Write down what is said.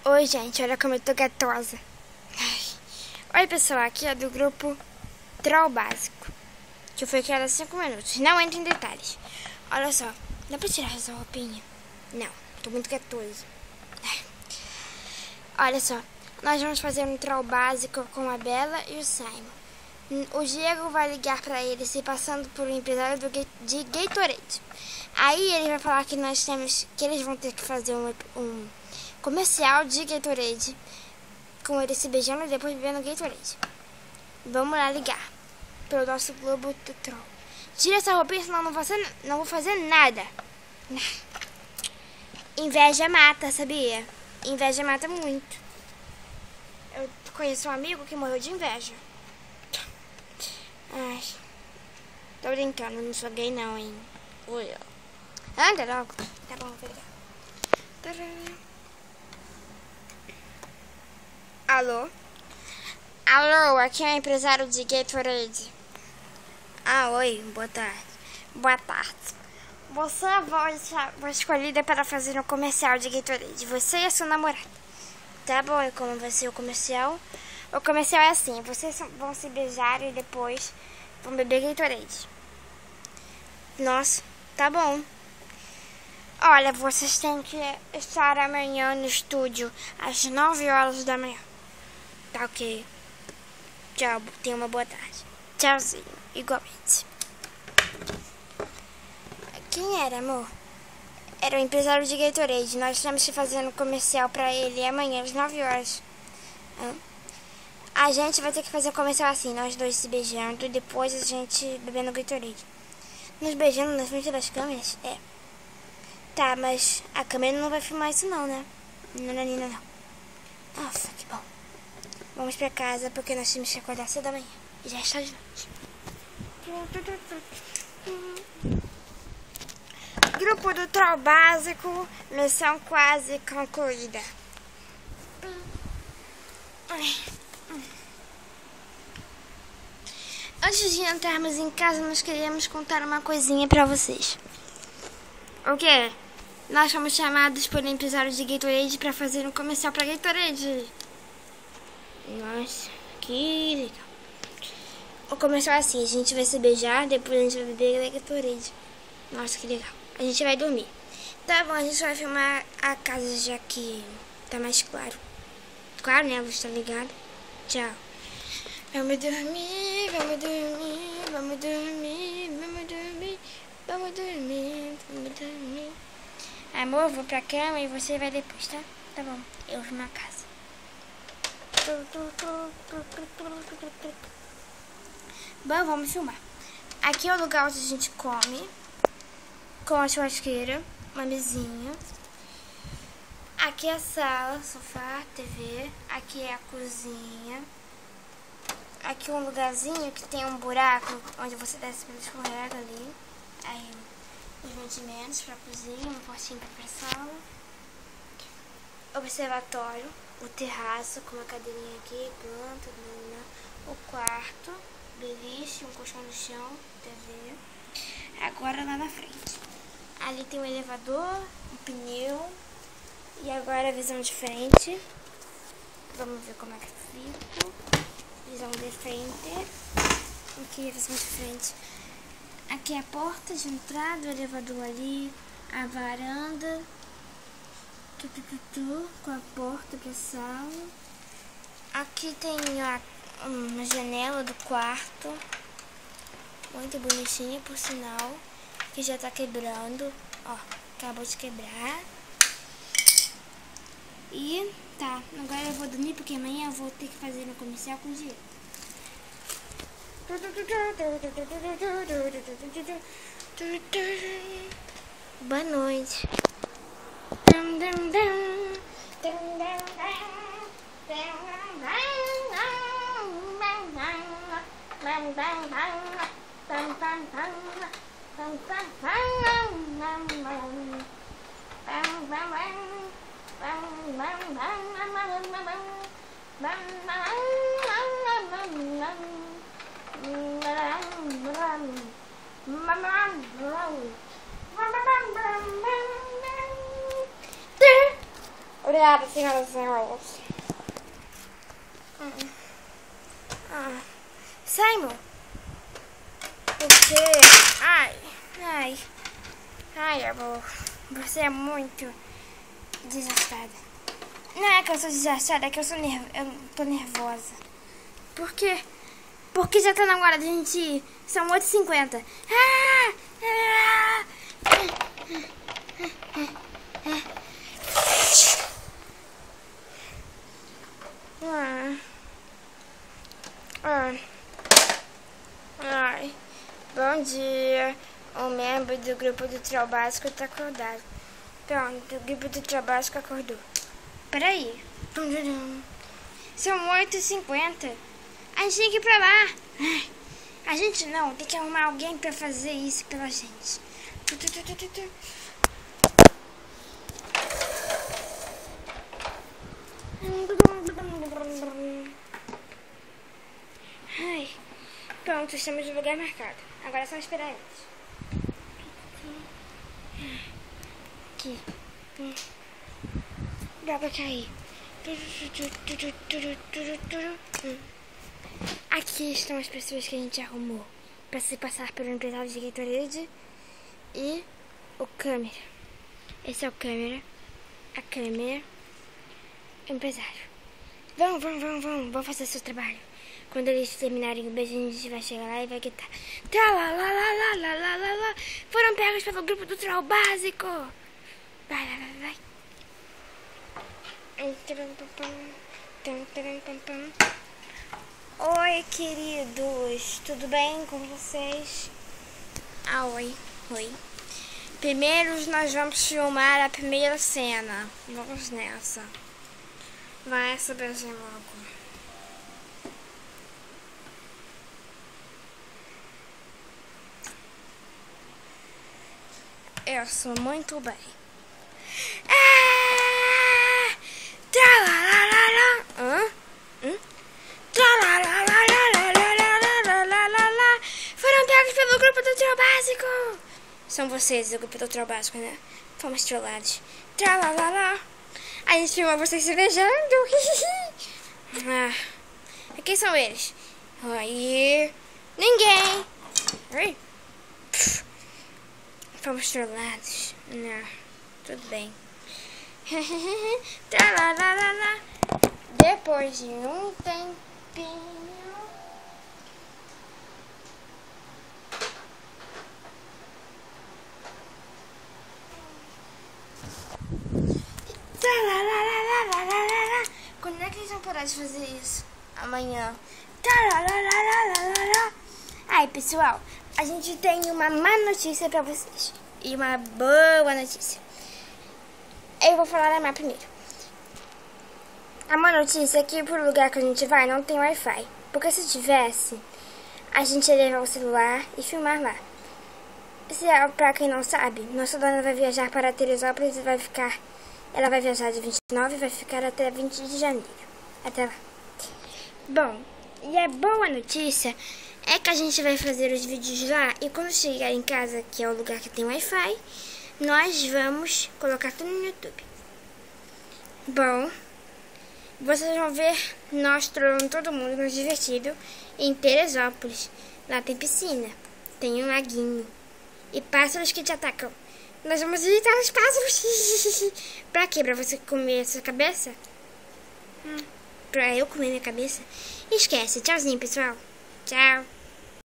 Oi, gente, olha como eu tô gatosa. Oi, pessoal, aqui é do grupo Troll Básico, que foi criado há 5 minutos. Não entro em detalhes. Olha só, dá pra tirar essa roupinha? Não, tô muito gatosa. Olha só, nós vamos fazer um Troll Básico com a Bela e o Simon. O Diego vai ligar pra ele se passando por um empresário de Gatorade. Aí ele vai falar que eles vão ter que fazer um comercial de Gatorade, com ele se beijando e depois bebendo Gatorade. Vamos lá ligar pelo nosso Globo do Troll. Tira essa roupinha, senão não vou fazer nada. Inveja mata, sabia? Inveja mata muito. Eu conheço um amigo que morreu de inveja. Ai, tô brincando, não sou gay não, hein? Oi. Anda logo. Tá bom, vou ligar. Alô? Alô, aqui é o empresário de Gatorade. Ah, oi, boa tarde. Boa tarde. Você foi escolhida para fazer um comercial de Gatorade. Você e a sua namorada. Tá bom, e como vai ser o comercial? O comercial é assim, vocês vão se beijar e depois vão beber Gatorade. Nossa, tá bom. Olha, vocês têm que estar amanhã no estúdio às 9 horas da manhã. Tá ok. Tchau, tenha uma boa tarde. Tchauzinho, igualmente. Quem era, amor? Era o empresário de Gatorade. Nós estamos fazendo um comercial pra ele amanhã às 9 horas. A gente vai ter que fazer um comercial assim, nós dois se beijando e depois a gente bebendo Gatorade. Nos beijando na frente das câmeras? É. Tá, mas a câmera não vai filmar isso não, né? Nananina não. Nossa, que bom. Vamos pra casa porque nós temos que acordar cedo da manhã. E já está de noite. Grupo do Troll Básico, missão quase concluída. Antes de entrarmos em casa, nós queríamos contar uma coisinha pra vocês. O quê? Nós fomos chamados por empresário de Gatorade pra fazer um comercial pra Gatorade. Nossa, que legal. O comercial é assim, a gente vai se beijar, depois a gente vai beber Gatorade. Nossa, que legal. A gente vai dormir. Tá bom, a gente vai filmar a casa já que tá mais claro. Claro, né? A luz tá ligada. Tchau. Vamos dormir, vamos dormir, vamos dormir, vamos dormir, vamos dormir, vamos dormir. Amor, eu vou pra cama e você vai depois, tá? Tá bom, eu vou na casa. Bom, vamos filmar. Aqui é o lugar onde a gente come, com a churrasqueira, uma mesinha. Aqui é a sala, sofá, TV. Aqui é a cozinha. Aqui um lugarzinho que tem um buraco onde você desce pelo escorrega ali. Aí os mantimentos pra cozinha, um portinho pra sala. Observatório, o terraço com uma cadeirinha aqui, planta, o quarto, beliche, um colchão no chão, TV. Agora lá na frente. Ali tem um elevador, um pneu. E agora a visão de frente. Vamos ver como é que fica. Visão de frente. Aqui a visão de frente. Aqui é a porta de entrada, o elevador ali, a varanda. Com a porta pra sala. Aqui tem uma janela do quarto. Muito bonitinha, por sinal. Que já tá quebrando. Ó, acabou de quebrar. E tá, agora eu vou dormir porque amanhã eu vou ter que fazer um comercial com o Diego. Boa noite. Obrigada, senhoras e senhores. Simon. Porque... Ai, amor. Você é muito desastrada. Não é que eu sou desastrada, é que eu tô nervosa. Por quê? Porque já tá na hora da gente ir. São 8h50. Ai, bom dia. O membro do grupo do Trio Básico tá acordado. Pronto, o grupo do Trio Básico acordou. Peraí. São 8h50. A gente tem que ir pra lá. A gente não, tem que arrumar alguém pra fazer isso pela gente. Ai, pronto, estamos no lugar marcado. Agora é só esperar eles. Aqui. Dá pra cair. Aqui estão as pessoas que a gente arrumou pra se passar pelo empresário de Gatorade e o câmera. Esse é o câmera, a câmera, o empresário. Vamos fazer seu trabalho. Quando eles terminarem o beijo, a gente vai chegar lá e vai gritar: Tralalalalalalala, foram pegos pelo grupo do Trio Básico. Vai. Oi, queridos, tudo bem com vocês? Oi. Primeiro nós vamos filmar a primeira cena. Vamos nessa. Vai essa beijinho logo. Eu sou muito bem. Foram pegos pelo grupo do Trio Básico. São vocês do grupo do Trio Básico, né? Fomos trollados. A gente filmou vocês se beijando. Quem são eles? Aí, ninguém. Fomos trollados. Não, tudo bem. Depois de um tempinho. Quando é que eles vão parar de fazer isso? Amanhã. Aí, pessoal, a gente tem uma má notícia pra vocês e uma boa notícia. Eu vou falar a má primeiro. A má notícia é que pro lugar que a gente vai não tem Wi-Fi. Porque se tivesse, a gente ia levar o celular e filmar lá. Pra quem não sabe, nossa dona vai viajar para Teresópolis e ela vai viajar de 29 e vai ficar até 20 de janeiro. Até lá. Bom, e a boa notícia é que a gente vai fazer os vídeos lá e quando chegar em casa, que é o lugar que tem Wi-Fi, nós vamos colocar tudo no YouTube. Bom, vocês vão ver nós trollando todo mundo, nos divertido em Teresópolis. Lá tem piscina, tem um laguinho e pássaros que te atacam. Nós vamos visitar os pássaros. Pra quê? Pra você comer a sua cabeça? Pra eu comer minha cabeça? Esquece. Tchauzinho, pessoal. Tchau.